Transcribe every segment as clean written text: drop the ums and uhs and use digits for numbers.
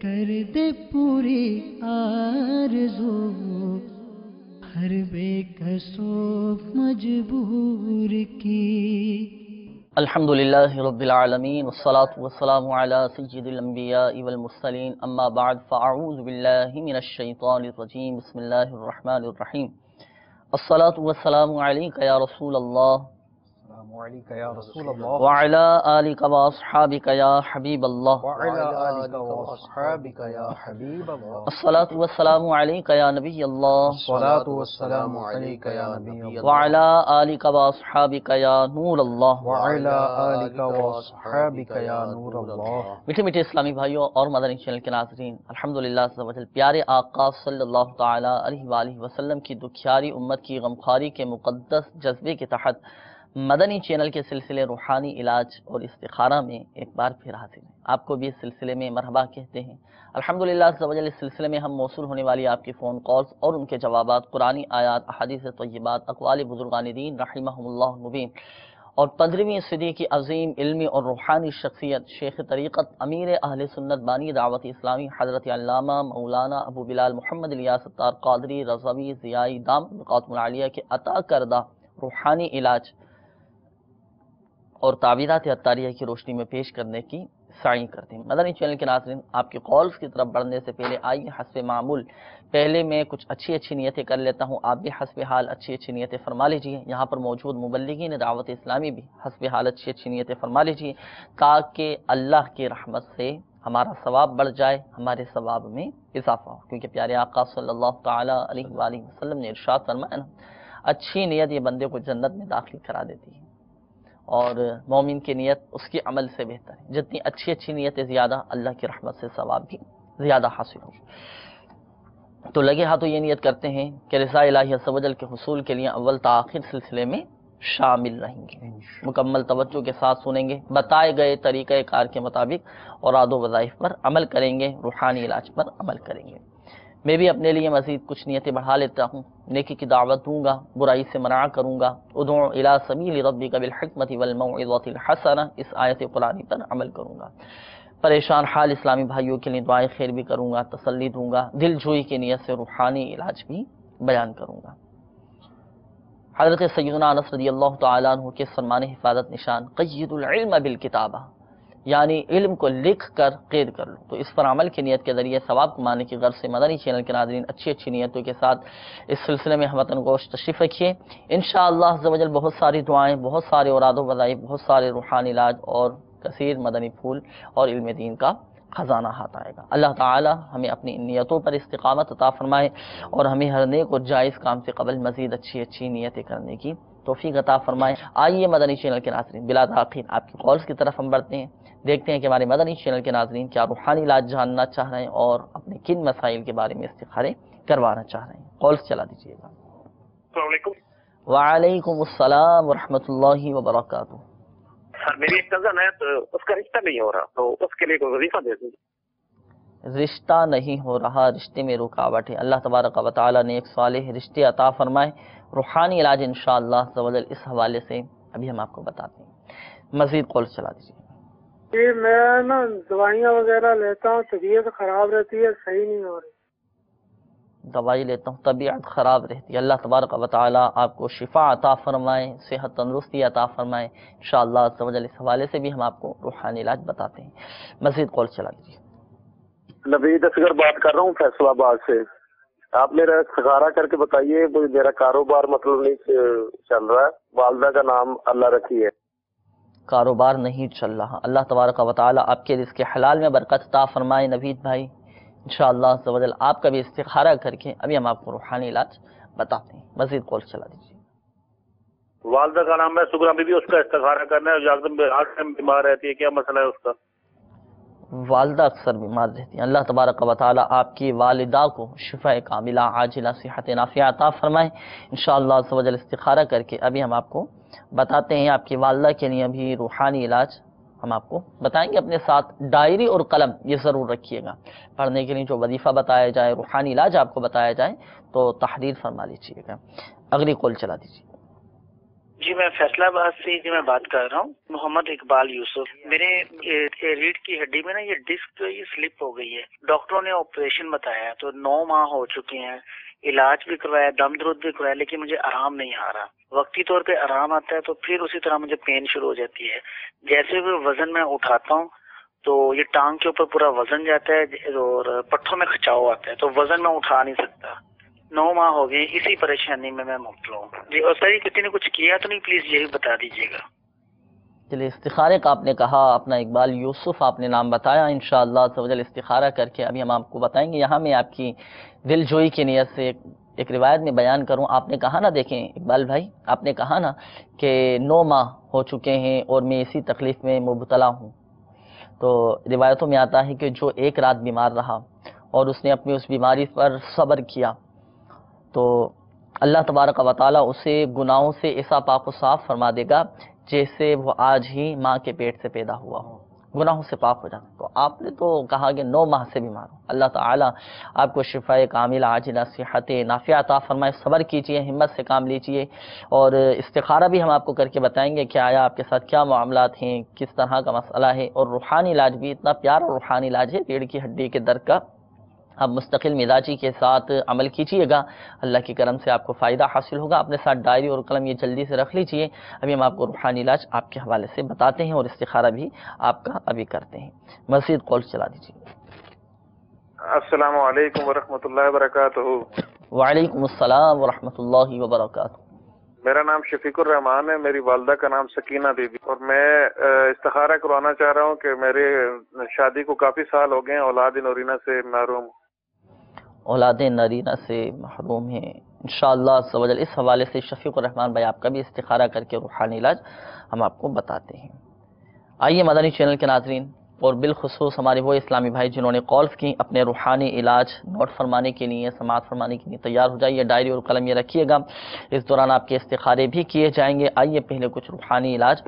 کر دے پوری آرزو ہر بے کسو مجبور کی۔ الحمدللہ رب العالمین والصلاة والسلام علی سید الانبیاء والمرسلین، اما بعد فاعوذ باللہ من الشیطان الرجیم، بسم اللہ الرحمن الرحیم۔ الصلاة والسلام علیک یا رسول اللہ السلام علیکم یا رسول اللہ وعلی آلک واصحابک یا حبیب اللہ وعلی آلک واصحابک یا حبیب اللہ۔ الصلاة والسلام علیک یا نبی اللہ الصلاۃ والسلام علیک یا نبی اللہ وعلی آلک واصحابک یا نور اللہ۔ وعلی آلک واصحابک یا نور اللہ۔ میٹھے میٹھے اسلامی بھائیوں اور مدنی چینل کے ناظرین، الحمدللہ عز و جل پیارے آقا صلی اللہ تعالی علیہ وآلہ وسلم کی دکھیاری امت کی غمخواری کے مقدس جذبے کے تحت مدنی چینل کے سلسلے روحانی علاج اور استخارہ میں ایک بار پھر حاضر ہیں۔ آپ کو بھی اس سلسلے میں مرحبا کہتے ہیں۔ الحمدللہ عز و جل اس سلسلے میں ہم موصول ہونے والی آپ کی فون کالز اور ان کے جوابات قرآنی آیات، احادیث طیبات، اقوال بزرگان دین رحمہم اللہ المبین اور 15ویں صدی کی عظیم علمی اور روحانی شخصیت شیخ طریقت امیر اہل سنت بانی دعوت اسلامی حضرت علامہ مولانا ابو بلال محمد الیاس ستار قادری رضوی ضیائی دامت بقاتم العالیہ کے عطا کردہ روحانی علاج اور تعبیرات عطاریہ کی روشنی میں پیش کرنے کی سعی کرتے ہیں۔ مدنی چینل کے ناظرین، آپ کی کالز کی طرف بڑھنے سے پہلے آئیے حسب معمول پہلے میں کچھ اچھی نیتیں کر لیتا ہوں، آپ بھی حسب حال اچھی نیتیں فرما لیجئے۔ یہاں پر موجود مبلغین دعوت اسلامی بھی حسب حال اچھی نیتیں فرما لیجئے تاکہ اللہ کی رحمت سے ہمارا ثواب بڑھ جائے، ہمارے ثواب میں اضافہ ہو، کیونکہ پیارے آقا صلی اللہ تعالی علیہ وآلہ وسلم نے ارشاد فرمایا نا، اچھی نیت یہ بندے کو جنت میں داخل کرا دیتی ہے، اور مومن کی نیت اس کی عمل سے بہتر ہے۔ جتنی اچھی نیتیں زیادہ، اللہ کی رحمت سے ثواب بھی زیادہ حاصل ہو۔ تو لگے ہاتھوں یہ نیت کرتے ہیں کہ رضا الہی عز و جل کے حصول کے لیے اول تا آخر سلسلے میں شامل رہیں گے، مکمل توجہ کے ساتھ سنیں گے، بتائے گئے طریقہ کار کے مطابق اوراد و وظائف پر عمل کریں گے، روحانی علاج پر عمل کریں گے۔ میں بھی اپنے لیے مزید کچھ نیتیں بڑھا لیتا ہوں، نیکی کی دعوت دوں گا، برائی سے منع کروں گا، ادعو الی سبیل ربک بالحکمۃ والموعظۃ الحسنہ، اس آیت قرآنی پر عمل کروں گا۔ پریشان حال اسلامی بھائیوں کے لیے دعائے خیر بھی کروں گا، تسلی دوں گا، دل جوئی کی نیت سے روحانی علاج بھی بیان کروں گا۔ حضرت سیدنا انس رضی اللہ تعالیٰ عنہ کے فرمان حفاظت نشان قید العلم بالکتابہ، یعنی علم کو لکھ کر قید کر لو، تو اس پر عمل کی نیت کے ذریعے ثواب کمانے کی غرض سے مدنی چینل کے ناظرین اچھی نیتوں کے ساتھ اس سلسلے میں ہموطن گوش تشریف رکھیے۔ انشاءاللہ عز و جل بہت ساری دعائیں، بہت سارے اوراد و وظائف، بہت سارے روحانی علاج اور کثیر مدنی پھول اور علم دین کا خزانہ ہاتھ آئے گا۔ اللہ تعالی ہمیں اپنی نیتوں پر استقامت عطا فرمائے اور ہمیں ہر نیک اور جائز کام سے قبل مزید اچھی نیتیں کرنے کی توفیق عطا فرمائے۔ آئیے مدنی چینل کے ناظرین بلا تاخیر آپ کی کالز کی طرف ہم بڑھتے ہیں، دیکھتے ہیں کہ ہمارے مدنی چینل کے ناظرین کیا روحانی علاج جاننا چاہ رہے ہیں اور اپنے کن مسائل کے بارے میں استخارے کروانا چاہ رہے ہیں۔ کالز چلا دیجیے گا۔ السلام علیکم۔ وعلیکم السلام ورحمۃ اللہ وبرکاتہ۔ سر میری ایک کزن ہے تو اس کا رشتہ نہیں ہو رہا، تو اس کے لیے کوئی وظیفہ دے دیجیے۔ رشتہ نہیں ہو رہا، رشتے میں رکاوٹ ہے، اللہ تبارک و تعالی نے ایک صالح رشتے عطا فرمائے۔ روحانی علاج انشاءاللہ عز و جل اس حوالے سے ابھی ہم آپ کو بتاتے ہیں۔ مزید کالز چلا دیجیے۔ جی میں نا دوائیاں وغیرہ لیتا ہوں، طبیعت خراب رہتی ہے، صحیح نہیں ہو رہی۔ دوائی لیتا ہوں، طبیعت خراب رہتی ہے، اللہ تبارک و تعالی آپ کو شفا عطا فرمائے، صحت تندرستی عطا فرمائے انشاءاللہ عز و جل۔ اس حوالے سے بھی ہم آپ کو روحانی علاج بتاتے ہیں۔ مزید کال چلا دیجیے۔ نوید اصغر بات کر رہا ہوں فیصل آباد سے۔ آپ میرا استخارہ کر کے بتائیے، میرا کاروبار مطلب نہیں چل رہا ہے، والدہ کا نام اللہ رکھی ہے، کاروبار نہیں چل رہا، اللہ تبارک و تعالی آپ کے رزق حلال میں برکت عطا فرمائے نوید بھائی انشاءاللہ عز و جل۔ آپ کا بھی استخارہ کر کے ابھی ہم آپ کو روحانی علاج بتاتے ہیں۔ مزید کال چلا دیجیے۔ والدہ کا نام ہے سگرا بی بی، اس کا استخارہ کرنا ہے، بیمار رہتی ہے، کیا مسئلہ ہے اس کا؟ والدہ اکثر بیمار رہتی ہیں، اللہ تبارک و تعالی آپ کی والدہ کو شفاء کاملہ عاجلہ صحت نافعہ عطا فرمائے انشاءاللہ عز و جل۔ استخارہ کر کے ابھی ہم آپ کو بتاتے ہیں۔ آپ کی والدہ کے لیے بھی روحانی علاج ہم آپ کو بتائیں گے۔ اپنے ساتھ ڈائری اور قلم یہ ضرور رکھیے گا، پڑھنے کے لیے جو وظیفہ بتایا جائے، روحانی علاج آپ کو بتایا جائے تو تحریر فرما لیجیے گا۔ اگلی کال چلا دیجیے۔ جی میں فیصلہ آباد سے جی میں بات کر رہا ہوں، محمد اقبال یوسف۔ میرے ریڑھ کی ہڈی میں نا یہ ڈسک یہ سلپ ہو گئی ہے، ڈاکٹروں نے آپریشن بتایا، تو 9 ماہ ہو چکے ہیں، علاج بھی کروایا، دم درود بھی کروایا، لیکن مجھے آرام نہیں آ رہا۔ وقتی طور پہ آرام آتا ہے تو پھر اسی طرح مجھے پین شروع ہو جاتی ہے۔ جیسے بھی وزن میں اٹھاتا ہوں تو یہ ٹانگ کے اوپر پورا وزن جاتا ہے اور پٹھوں میں کھچاؤ آتا ہے، تو وزن میں اٹھا نہیں سکتا۔ 9 ماہ ہو گئے اسی پریشانی میں مبتلا ہوں جی۔ اور سر کسی نے کچھ کیا تو نہیں، پلیز یہی بتا دیجیے گا۔ چلیے، استخارے کا آپ نے کہا، اپنا اقبال یوسف آپ نے نام بتایا، انشاءاللہ عز و جل استخارہ کر کے ابھی ہم آپ کو بتائیں گے۔ یہاں میں آپ کی دل جوئی کی نیت سے ایک روایت میں بیان کروں۔ آپ نے کہا نا، دیکھیں اقبال بھائی، آپ نے کہا نا کہ 9 ماہ ہو چکے ہیں اور میں اسی تکلیف میں مبتلا ہوں، تو روایتوں میں آتا ہے کہ جو ایک رات بیمار رہا اور اس نے اپنی اس بیماری پر صبر کیا تو اللہ تبارک و تعالیٰ اسے گناہوں سے ایسا پاک و صاف فرما دے گا جیسے وہ آج ہی ماں کے پیٹ سے پیدا ہوا ہو، گناہوں سے پاک ہو جاتا۔ تو آپ نے تو کہا کہ 9 ماہ سے بیمار ہو، اللہ تعالیٰ آپ کو شفاء کاملہ عاجلہ صحت نافعہ عطا فرمائے۔ صبر کیجئے، ہمت سے کام لیجئے، اور استخارہ بھی ہم آپ کو کر کے بتائیں گے کہ آیا آپ کے ساتھ کیا معاملات ہیں، کس طرح کا مسئلہ ہے۔ اور روحانی علاج بھی اتنا پیارا روحانی علاج ہے ریڑھ کی ہڈی کے درد کا، آپ مستقل مزاجی کے ساتھ عمل کیجئے گا، اللہ کی کرم سے آپ کو فائدہ حاصل ہوگا۔ اپنے ساتھ ڈائری اور قلم یہ جلدی سے رکھ لیجئے، ابھی ہم آپ کو روحانی علاج آپ کے حوالے سے بتاتے ہیں اور استخارہ بھی آپ کا ابھی کرتے ہیں۔ مزید کال چلا دیجئے۔ السلام علیکم ورحمۃ اللہ وبرکاتہ۔ وعلیکم السلام ورحمۃ اللہ وبرکاتہ۔ میرا نام شفیق الرحمان ہے، میری والدہ کا نام سکینہ بی بی، اور میں استخارہ کروانا چاہ رہا ہوں کہ میرے شادی کو کافی سال ہو گئے ہیں، اولاد نورینہ سے محروم۔ اولاد نرینہ سے محروم ہیں، انشاءاللہ عز و جل اس حوالے سے شفیق الرحمان بھائی آپ کا بھی استخارہ کر کے روحانی علاج ہم آپ کو بتاتے ہیں۔ آئیے مدنی چینل کے ناظرین، اور بالخصوص ہمارے وہ اسلامی بھائی جنہوں نے کالز کی، اپنے روحانی علاج نوٹ فرمانے کے لیے، سماعت فرمانے کے لیے تیار ہو جائیے، ڈائری اور قلم یہ رکھیے گا، اس دوران آپ کے استخارے بھی کیے جائیں گے۔ آئیے پہلے کچھ روحانی علاج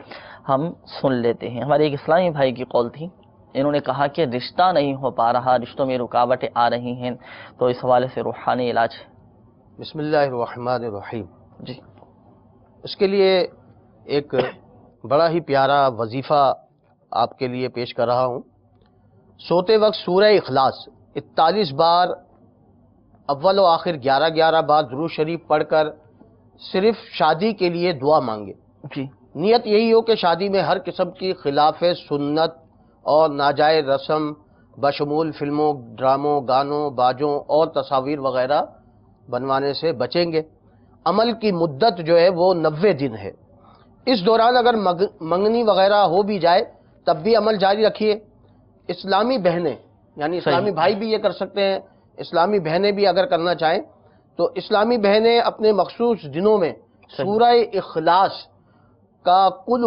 ہم سن لیتے ہیں۔ ہمارے ایک اسلامی بھائی کی کال تھی، انہوں نے کہا کہ رشتہ نہیں ہو پا رہا، رشتوں میں رکاوٹیں آ رہی ہیں، تو اس حوالے سے روحانی علاج۔ بسم اللہ الرحمن الرحیم۔ جی، اس کے لیے ایک بڑا ہی پیارا وظیفہ آپ کے لیے پیش کر رہا ہوں۔ سوتے وقت سورہ اخلاص 41 بار اول و آخر 11 بار درود شریف پڑھ کر صرف شادی کے لیے دعا مانگے۔ جی، نیت یہی ہو کہ شادی میں ہر قسم کی خلاف سنت اور ناجائز رسم بشمول فلموں، ڈراموں، گانوں، باجوں اور تصاویر وغیرہ بنوانے سے بچیں گے۔ عمل کی مدت جو ہے وہ 90 دن ہے۔ اس دوران اگر منگنی وغیرہ ہو بھی جائے تب بھی عمل جاری رکھیے۔ اسلامی بہنیں یعنی اسلامی بھائی بھی یہ کر سکتے ہیں، اسلامی بہنیں بھی اگر کرنا چاہیں تو اسلامی بہنیں اپنے مخصوص دنوں میں سورہ اخلاص کا کل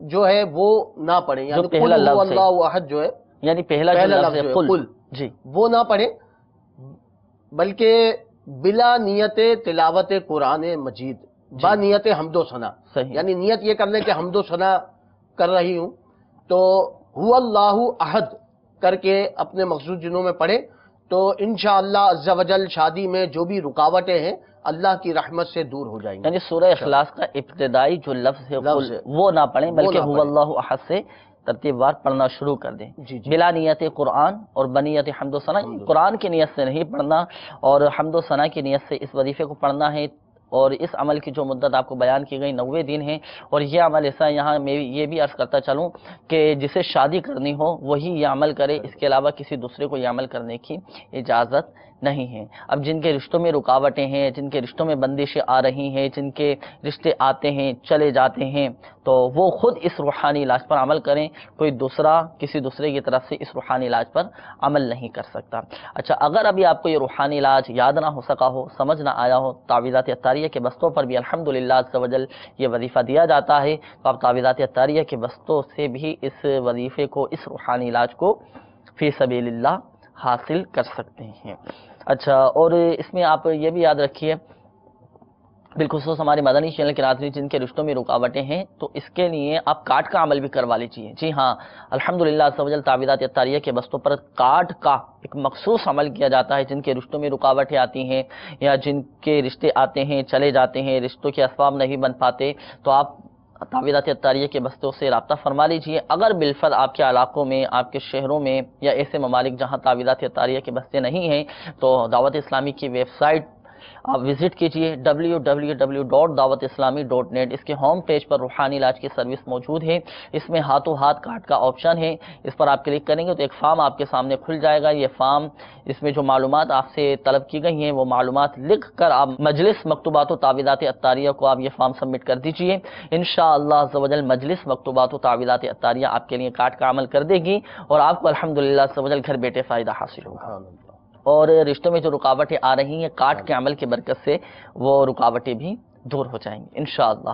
جو ہے وہ نہ پڑھیں، یعنی قل هو اللہ احد جو ہے، یعنی پہلا لفظ ہے قل، جی، وہ نہ پڑھیں، بلکہ بلا نیت تلاوت قرآن مجید، با نیت حمد و ثنا، یعنی نیت یہ کر لیں کہ حمد و ثنا کر رہی ہوں، تو هو اللہ احد کر کے اپنے مخصوص دنوں میں پڑھیں، تو انشاءاللہ عز و جل شادی میں جو بھی رکاوٹیں ہیں اللہ کی رحمت سے دور ہو جائیں گے۔ یعنی سورہ اخلاص کا ابتدائی جو لفظ ہے قل وہ نہ پڑھیں، بلکہ هو اللہ احد سے ترتیب وار پڑھنا شروع کر دیں، بلا نیت قرآن اور بنیت حمد و ثنا۔ قرآن کی نیت سے نہیں پڑھنا اور حمد و ثنا کی نیت سے اس وظیفے کو پڑھنا ہے۔ اور اس عمل کی جو مدت آپ کو بیان کی گئی 90 دن ہے، اور یہ عمل ایسا ہے، یہاں میں یہ بھی عرض کرتا چلوں کہ جسے شادی کرنی ہو وہی یہ عمل کرے، اس کے علاوہ کسی دوسرے کو یہ عمل کرنے کی اجازت نہیں ہے۔ اب جن کے رشتوں میں رکاوٹیں ہیں، جن کے رشتوں میں بندشیں آ رہی ہیں، جن کے رشتے آتے ہیں چلے جاتے ہیں، تو وہ خود اس روحانی علاج پر عمل کریں، کوئی دوسرا کسی دوسرے کی طرف سے اس روحانی علاج پر عمل نہیں کر سکتا۔ اچھا، اگر ابھی آپ کو یہ روحانی علاج یاد نہ ہو سکا ہو، سمجھ نہ آیا ہو، تعویذات اطاریہ کے بستوں پر بھی الحمدللہ عز و جل یہ وظیفہ دیا جاتا ہے، تو آپ تعویذات اطاریہ کے بستوں سے بھی اس وظیفے کو، اس روحانی علاج کو فی سبیل اللہ حاصل کر سکتے ہیں۔ اچھا، اور اس میں آپ یہ بھی یاد رکھیے بالخصوص ہمارے مدنی چینل کے ناظرین جن کے رشتوں میں رکاوٹیں ہیں، تو اس کے لیے آپ کارڈ کا عمل بھی کروا لیجیے۔ جی ہاں، الحمدللہ عز و جل تعویذات اطاریہ کے بستوں پر کارڈ کا ایک مخصوص عمل کیا جاتا ہے۔ جن کے رشتوں میں رکاوٹیں آتی ہیں یا جن کے رشتے آتے ہیں چلے جاتے ہیں، رشتوں کے اسباب نہیں بن پاتے، تو آپ تعویذات اطاریہ کے بستوں سے رابطہ فرما لیجیے۔ اگر بالفرض آپ کے علاقوں میں، آپ کے شہروں میں یا ایسے ممالک جہاں تعویذات اطاریہ کے بستے نہیں ہیں، تو دعوت اسلامی کی ویب سائٹ آپ وزٹ کیجئے www.dawatislami.net۔ اس کے ہوم پیج پر روحانی علاج کی سروس موجود ہے، اس میں ہاتھوں ہاتھ کارڈ کا آپشن ہے، اس پر آپ کلک کریں گے تو ایک فارم آپ کے سامنے کھل جائے گا۔ یہ فارم، اس میں جو معلومات آپ سے طلب کی گئی ہیں وہ معلومات لکھ کر آپ مجلس مکتوبات و تعویذات اطاریہ کو آپ یہ فارم سبمٹ کر دیجئے۔ انشاءاللہ عز و جل مجلس مکتوبات و تعویذات اطاریہ آپ کے لیے کارڈ کا عمل کر دے گی اور آپ کو الحمدللہ عز و جل گھر بیٹھے فائدہ حاصل ہوگا۔ اور رشتوں میں جو رکاوٹیں آ رہی ہیں کارڈ کے عمل کی برکت سے وہ رکاوٹیں بھی دور ہو جائیں گی انشاءاللہ۔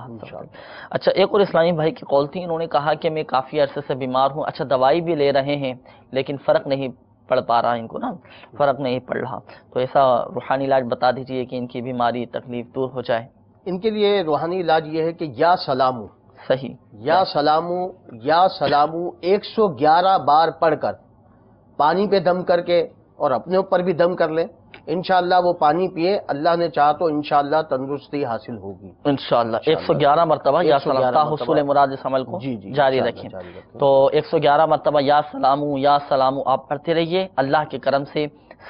اچھا، ایک اور اسلامی بھائی کی کال تھی، انہوں نے کہا کہ میں کافی عرصے سے بیمار ہوں، اچھا دوائی بھی لے رہے ہیں لیکن فرق نہیں پڑ پا رہا، ان کو نا فرق نہیں پڑ رہا، تو ایسا روحانی علاج بتا دیجئے کہ ان کی بیماری تکلیف دور ہو جائے۔ ان کے لیے روحانی علاج یہ ہے کہ یا سلامو، صحیح، یا سلامو، یا سلامو 111 بار پڑھ کر پانی پہ دم کر کے اور اپنے اوپر بھی دم کر لیں، انشاءاللہ وہ پانی پیے، اللہ نے چاہا تو انشاءاللہ تندرستی حاصل ہوگی انشاءاللہ۔ 111 مرتبہ یا سلام تا حصول مراد اس عمل کو جاری رکھیں۔ تو 111 مرتبہ یا سلامو یا سلامو آپ پڑھتے رہیے، اللہ کے کرم سے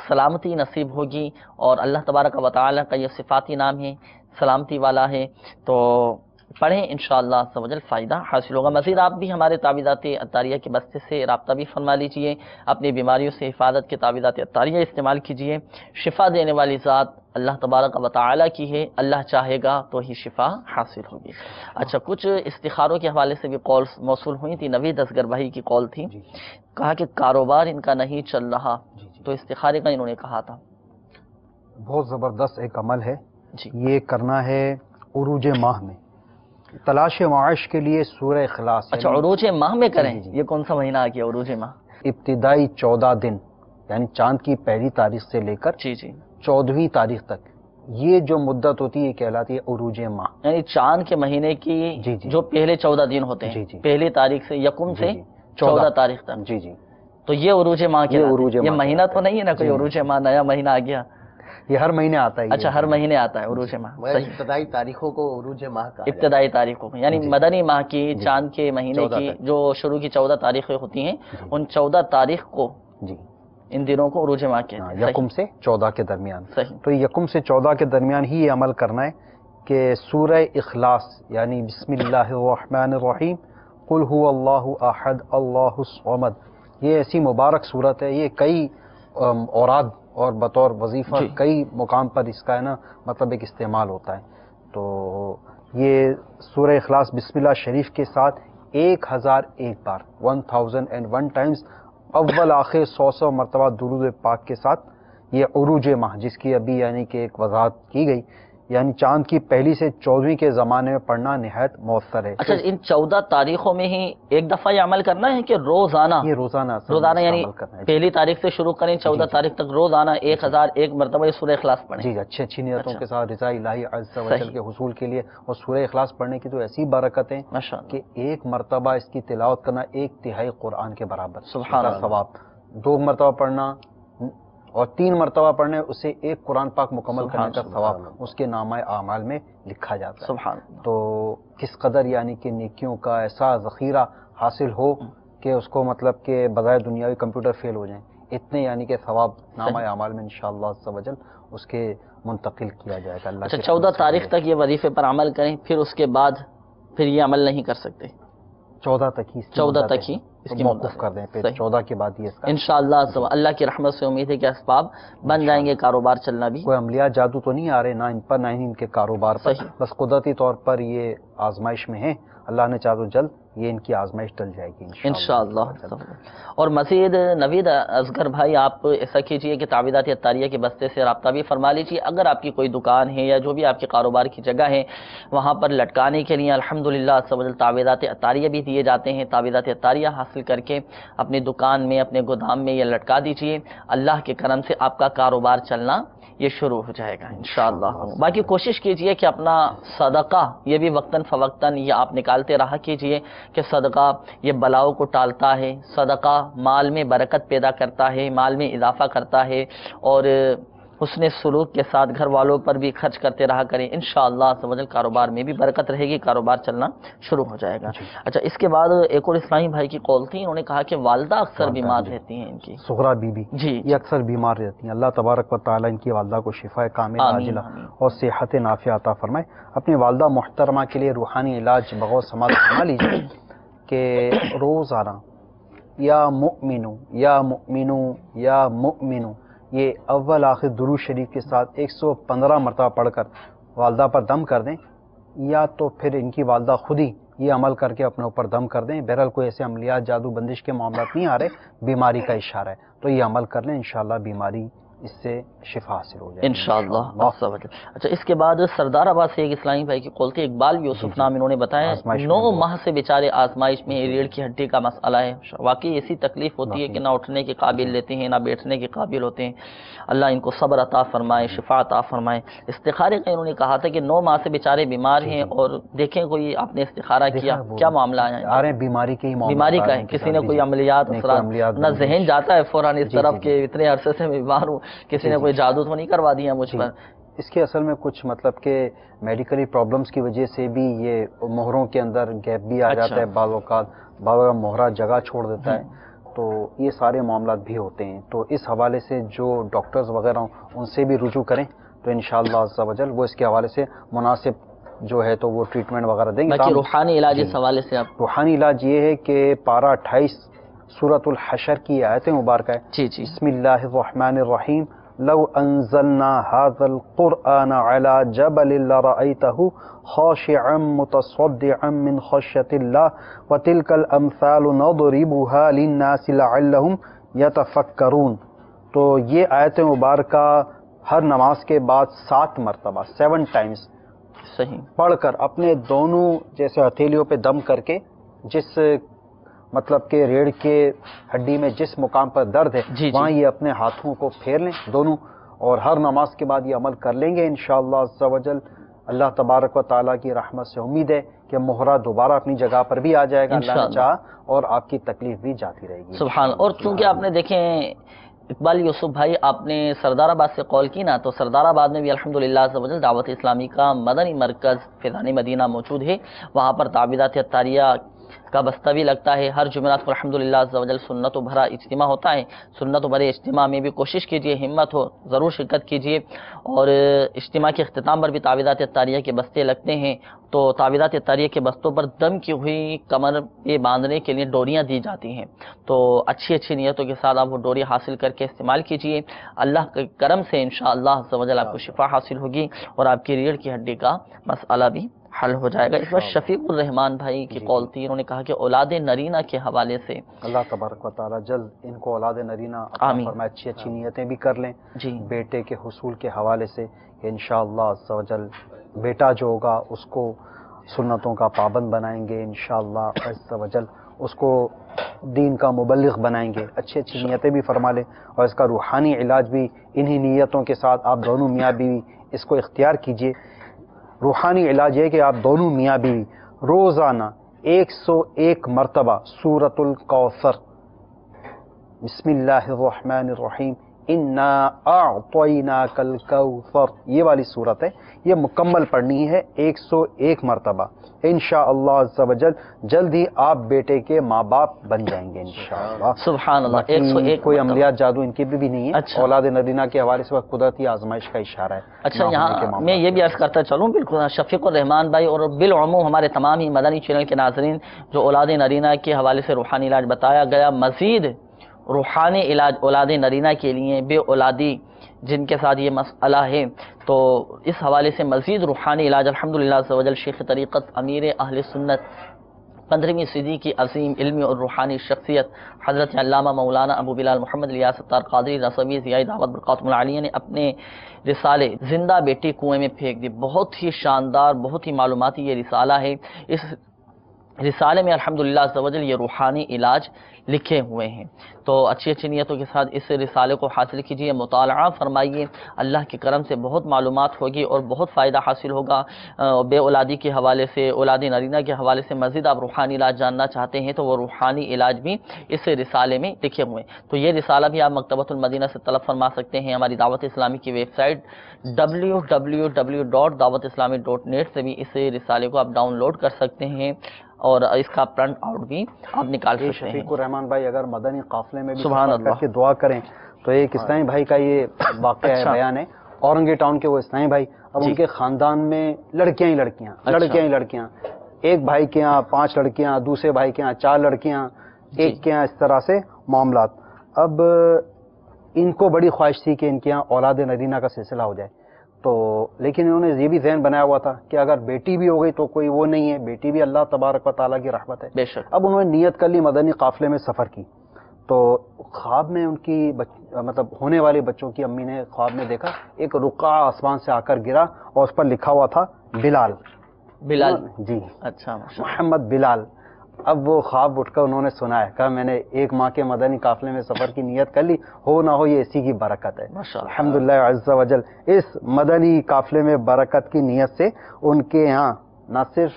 سلامتی نصیب ہوگی، اور اللہ تبارک و تعالی کا یہ صفاتی نام ہے، سلامتی والا ہے، تو پڑھیں انشاءاللہ عز و جل فائدہ حاصل ہوگا۔ مزید آپ بھی ہمارے تعویذات اطاریہ کے بستے سے رابطہ بھی فرما لیجئے، اپنی بیماریوں سے حفاظت کے تعویذات اطاریہ استعمال کیجئے۔ شفا دینے والی ذات اللہ تبارک و تعالی کی ہے، اللہ چاہے گا تو ہی شفا حاصل ہوگی۔ اچھا، کچھ استخاروں کے حوالے سے بھی کالز موصول ہوئی تھی، نوید اصغر بھائی کی کال تھی، کہا کہ کاروبار ان کا نہیں چل رہا، تو استخارے کا انہوں نے کہا تھا۔ بہت زبردست ایک عمل ہے، یہ کرنا ہے عروج ماہ میں، تلاش معاش کے لیے سورہ اخلاص۔ اچھا، عروج ماہ میں کریں؟ یہ کون سا مہینہ آ گیا عروج ماہ؟ ابتدائی 14 دن، یعنی چاند کی پہلی تاریخ سے لے کر 14ویں تاریخ تک، یہ جو مدت ہوتی ہے یہ کہلاتی ہے عروج ماہ، یعنی چاند کے مہینے کی جو پہلے 14 دن ہوتے ہیں، پہلی تاریخ سے یکم سے 14 تاریخ تک، تو یہ عروج ماہ کے یہ مہینہ تو نہیں ہے نا کوئی عروج ماہ نیا مہینہ آ گیا؟ یہ ہر مہینے آتا ہے۔ اچھا، ہر مہینے آتا ہے عروج ماہ، ابتدائی تاریخوں کو عروج ماہ کا، ابتدائی تاریخوں کو، یعنی مدنی ماہ کی چاند کے مہینے کی جو شروع کی 14 تاریخیں ہوتی ہیں، ان 14 تاریخ کو ان دنوں کو عروج ماہ کہتے ہیں، یکم سے 14 کے درمیان۔ تو یکم سے 14 کے درمیان ہی یہ عمل کرنا ہے کہ سورہ اخلاص یعنی بسم اللہ الرحمن الرحیم، قل هو اللہ احد اللہ الصمد، یہ ایسی مبارک صورت ہے، یہ کئی اوراد اور بطور وظیفہ کئی مقام پر اس کا ہے نا مطلب ایک استعمال ہوتا ہے۔ تو یہ سورہ اخلاص بسم اللہ شریف کے ساتھ 1001 بار 1001 ٹائمز اول آخر 100 مرتبہ درود پاک کے ساتھ یہ عروج ماہ، جس کی ابھی یعنی کہ ایک وضاحت کی گئی، یعنی چاند کی پہلی سے 14ویں کے زمانے میں پڑھنا نہایت مؤثر ہے۔ اچھا، ان 14 تاریخوں میں ہی ایک دفعہ یہ عمل کرنا ہے کہ روزانہ؟ یہ روزانہ یعنی پہلی تاریخ سے شروع کریں 14 تاریخ تک روزانہ 1001 مرتبہ یہ سورہ اخلاص پڑھیں۔ جی، اچھی نیتوں کے ساتھ رضا الہی عز و جل کے حصول کے لیے، اور سورہ اخلاص پڑھنے کی تو ایسی برکتیں کہ ایک مرتبہ اس کی تلاوت کرنا 1/3 قرآن کے برابر، سبحان اللہ، ثواب 2 مرتبہ پڑھنا اور 3 مرتبہ پڑھنے اسے ایک قرآن پاک مکمل کرنے کا ثواب اس کے نامہ اعمال میں لکھا جاتا ہے۔ سبحان اللہ۔ تو کس قدر یعنی کہ نیکیوں کا ایسا ذخیرہ حاصل ہو کہ اس کو مطلب کہ بظاہر دنیاوی کمپیوٹر فیل ہو جائیں، اتنے یعنی کہ ثواب نامہ اعمال میں انشاءاللہ عز و جل اس کے منتقل کیا جائے گا۔ اللہ۔ اچھا، 14 تاریخ تک یہ وظیفے پر عمل کریں، پھر اس کے بعد پھر یہ عمل نہیں کر سکتے؟ 14 تک ہی اس کی موقف کر دیں، پھر 14 کے بعد یہ انشاءاللہ اللہ کی رحمت سے امید ہے کہ اسباب بن جائیں گے، کاروبار چلنا بھی۔ کوئی عملیات جادو تو نہیں آ رہے نہ ان پر نہ ان کے کاروبار پر، بس قدرتی طور پر یہ آزمائش میں ہیں، اللہ نے چاہا تو جلد یہ ان کی آزمائش ٹل جائے گی انشاءاللہ۔ اور مزید نوید اصغر بھائی آپ ایسا کیجئے کہ تعویذات اتاریہ کے بستے سے رابطہ بھی فرما لیجئے، اگر آپ کی کوئی دکان ہے یا جو بھی آپ کے کاروبار کی جگہ ہے وہاں پر لٹکانے کے لیے الحمدللہ تعویذات اتاریہ بھی دیے جاتے ہیں، تعویذات اتاریہ حاصل کر کے اپنی دکان میں اپنے گودام میں یہ لٹکا دیجئے، اللہ کے کرم سے آپ کا کاروبار چلنا یہ شروع ہو جائے گا انشاءاللہ۔ باقی کوشش کیجئے کہ اپنا صدقہ یہ بھی وقتاً فوقتاً یہ آپ نکالتے رہا کیجئے کہ صدقہ یہ بلاؤں کو ٹالتا ہے، صدقہ مال میں برکت پیدا کرتا ہے، مال میں اضافہ کرتا ہے، اور حسن سلوک کے ساتھ گھر والوں پر بھی خرچ کرتے رہا کریں، انشاءاللہ سمجھ کاروبار میں بھی برکت رہے گی، کاروبار چلنا شروع ہو جائے گا۔ اچھا اس کے بعد ایک اور اسلامی بھائی کی کال تھی، انہوں نے کہا کہ والدہ اکثر بیمار رہتی ہیں ان کی، سغرا بی بی جی یہ اکثر بیمار رہتی ہیں، اللہ تبارک و تعالیٰ ان کی والدہ کو شفا کامل عاجلہ اور صحت نافعہ عطا فرمائے۔ اپنی والدہ محترمہ کے لیے روحانی علاج بغور سماعت فرما لیجیے کہ روزانہ یا مؤمنو یا مؤمنو یا مؤمنو یہ اول آخر درود شریف کے ساتھ 115 مرتبہ پڑھ کر والدہ پر دم کر دیں، یا تو پھر ان کی والدہ خود ہی یہ عمل کر کے اپنے اوپر دم کر دیں۔ بہرحال کوئی ایسے عملیات جادو بندش کے معاملات نہیں آ رہے، بیماری کا اشارہ ہے، تو یہ عمل کر لیں، انشاءاللہ بیماری اس سے شفا حاصل ہو جائے انشاءاللہ۔ اچھا اس کے بعد سردار آباد سے ایک اسلامی بھائی کی کال تھی، اقبال یوسف نام انہوں نے بتایا 9 ماہ سے بیچارے آزمائش میں ریڑھ کی ہڈی کا مسئلہ ہے، واقعی ایسی تکلیف ہوتی ہے کہ نہ اٹھنے کے قابل لیتے ہیں نہ بیٹھنے کے قابل ہوتے ہیں، اللہ ان کو صبر عطا فرمائے، شفا عطا فرمائے۔ استخارے کا انہوں نے کہا تھا کہ 9 ماہ سے بیچارے بیمار ہیں، اور دیکھیں کوئی آپ نے استخارہ کیا کیا معاملہ آ رہے ہیں، بیماری کا ہے، کسی نے کوئی عملیات نہ ذہن جاتا ہے فوراً اس طرف کہ اتنے عرصے سے بیمار ہوں، کسی نے کوئی جادو تو نہیں کروا دیا مجھ پر۔ اس کے اصل میں کچھ مطلب کہ میڈیکلی پرابلمز کی وجہ سے بھی یہ مہروں کے اندر گیپ بھی آ جاتا ہے، بعض اوقات مہرہ جگہ چھوڑ دیتا ہے، تو یہ سارے معاملات بھی ہوتے ہیں۔ تو اس حوالے سے جو ڈاکٹرز وغیرہ ہوں ان سے بھی رجوع کریں، تو انشاءاللہ عز و جل وہ اس کے حوالے سے مناسب جو ہے تو وہ ٹریٹمنٹ وغیرہ دیں گے۔ باقی روحانی علاج اس حوالے سے روحانی علاج یہ ہے کہ پارہ 28 سورۃ الحشر کی آیت مبارکہ ہے، بسم اللہ الرحمن الرحیم، لو انزلنا هذا القرآن على جبل لرأيته خاشعا متصدعا من خشية الله وتلك الأمثال نضربها للناس لعلهم يتفكرون۔ تو یہ آیت مبارکہ ہر نماز کے بعد 7 مرتبہ 7 ٹائمز صحیح پڑھ کر اپنے دونوں جیسے ہتھیلیوں پہ دم کر کے، جس مطلب کہ ریڑھ کے ہڈی میں جس مقام پر درد ہے وہاں یہ اپنے ہاتھوں کو پھیر لیں دونوں، اور ہر نماز کے بعد یہ عمل کر لیں گے انشاءاللہ عز و جل۔ اللہ تبارک و تعالیٰ کی رحمت سے امید ہے کہ مہرہ دوبارہ اپنی جگہ پر بھی آ جائے گا اللہ نے چاہا، اور آپ کی تکلیف بھی جاتی رہے گی سبحان۔ اور چونکہ آپ نے دیکھیں اقبال یوسف بھائی آپ نے سردار آباد سے کال کی نا، تو سردار آباد میں بھی الحمدللہ عز و جل دعوت اسلامی کا مدنی مرکز فیضان مدینہ موجود ہے، وہاں پر تعویذات اتاریہ کا بستہ بھی لگتا ہے، ہر جمعرات کو الحمدللہ عز و جل سنت و بھرا اجتماع ہوتا ہے، سنت و بھرے اجتماع میں بھی کوشش کیجئے، ہمت ہو ضرور شرکت کیجئے، اور اجتماع کے اختتام پر بھی تعویذات اتاریہ کے بستے لگتے ہیں، تو تعویذات اتاریہ کے بستوں پر دم کی ہوئی کمر پہ باندھنے کے لیے ڈوریاں دی جاتی ہیں، تو اچھی نیتوں کے ساتھ آپ وہ ڈوری حاصل کر کے استعمال کیجئے، اللہ کے کرم سے انشاءاللہ عز و جل آپ کو شفا حاصل ہوگی، اور آپ کی ریڑھ کی ہڈی کا مسئلہ بھی حل ہو جائے گا۔ اس وقت شفیق الرحمان بھائی کی کال تھی، انہوں نے کہا کہ اولاد نرینہ کے حوالے سے اللہ تبارک و تعالیٰ جلد ان کو اولاد نرینہ عطا فرمائے، اچھی نیتیں بھی کر لیں بیٹے کے حصول کے حوالے سے، انشاءاللہ عز و جل بیٹا جو ہوگا اس کو سنتوں کا پابند بنائیں گے انشاءاللہ عز و جل، اس کو دین کا مبلغ بنائیں گے، اچھی نیتیں بھی فرما لیں، اور اس کا روحانی علاج بھی انہی نیتوں کے ساتھ آپ دونوں میاں بیوی اس کو اختیار کیجئے۔ روحانی علاج ہے کہ آپ دونوں میاں بیوی روزانہ 101 مرتبہ سورۃ الکوثر، بسم اللہ الرحمن الرحیم، انا اعطیناک الکوثر، یہ والی صورت ہے، یہ مکمل پڑھنی ہے 101 مرتبہ، انشاءاللہ عز و جل جلد ہی آپ بیٹے کے ماں باپ بن جائیں گے انشاءاللہ۔ سبحان اللہ، 101 کوئی عملیات جادو ان کی بھی نہیں ہے، اولاد نرینہ کے حوالے سے قدرتی آزمائش کا اشارہ ہے۔ اچھا یہاں میں یہ بھی عرض کرتا چلوں، بالکل شفیق الرحمان بھائی اور بالعموم ہمارے تمام ہی مدنی چینل کے ناظرین جو اولاد نرینہ کے حوالے سے روحانی علاج بتایا گیا، مزید روحانی علاج اولاد نرینہ کے لیے، بے اولادی جن کے ساتھ یہ مسئلہ ہے، تو اس حوالے سے مزید روحانی علاج الحمدللہ عز و جل شیخ طریقت امیر اہل سنت 15ویں صدی کی عظیم علمی اور روحانی شخصیت حضرت علامہ مولانا ابو بلال محمد الیاس ستار قادری رضوی ضیاء دعوت برکاتہ العالیہ نے اپنے رسالے زندہ بیٹی کنویں میں پھینک دی. بہت ہی شاندار، بہت ہی معلوماتی یہ رسالہ ہے. اس رسالے میں الحمدللہ عز و جل یہ روحانی علاج لکھے ہوئے ہیں. تو اچھی اچھی نیتوں کے ساتھ اس رسالے کو حاصل کیجیے، مطالعہ فرمائیے. اللہ کے کرم سے بہت معلومات ہوگی اور بہت فائدہ حاصل ہوگا. بے اولادی کے حوالے سے، اولاد نرینہ کے حوالے سے مزید آپ روحانی علاج جاننا چاہتے ہیں تو وہ روحانی علاج بھی اس رسالے میں لکھے ہوئے ہیں. تو یہ رسالہ بھی آپ مکتبۃ المدینہ سے طلب فرما سکتے ہیں. ہماری دعوت اسلامی کی ویب سائٹ www.dawatislami.net سے بھی اس رسالے کو آپ ڈاؤن لوڈ کر سکتے ہیں اور اس کا پرنٹ آؤٹ بھی آپ نکال سکتے ہیں. شفیق الرحمان بھائی اگر مدنی قافلے میں بھی سبحان سفر کر کے دعا کریں تو ایک اسلامی بھائی کا یہ واقعہ ہے، بیان ہے. اورنگی ٹاؤن کے وہ اسلامی بھائی، اب ان کے خاندان میں لڑکیاں ہی لڑکیاں، ایک بھائی کے یہاں 5 لڑکیاں، دوسرے بھائی کے یہاں 4 لڑکیاں، ایک کے یہاں اس طرح سے معاملات. اب ان کو بڑی خواہش تھی کہ ان کے یہاں اولاد نرینہ کا سلسلہ ہو جائے، تو لیکن انہوں نے یہ بھی ذہن بنایا ہوا تھا کہ اگر بیٹی بھی ہو گئی تو کوئی وہ نہیں ہے، بیٹی بھی اللہ تبارک و تعالیٰ کی رحمت ہے. بے شک. اب انہوں نے نیت کر لی مدنی قافلے میں سفر کی، تو خواب میں ان کی مطلب ہونے والے بچوں کی امی نے خواب میں دیکھا ایک رقعہ آسمان سے آ کر گرا اور اس پر لکھا ہوا تھا بلال جی، اچھا، محمد بلال. اب وہ خواب اٹھ کر انہوں نے سنا ہے، کہا میں نے 1 ماہ کے مدنی قافلے میں سفر کی نیت کر لی، ہو نہ ہو یہ اسی کی برکت ہے. الحمدللہ عز و جل اس مدنی قافلے میں برکت کی نیت سے ان کے یہاں نہ صرف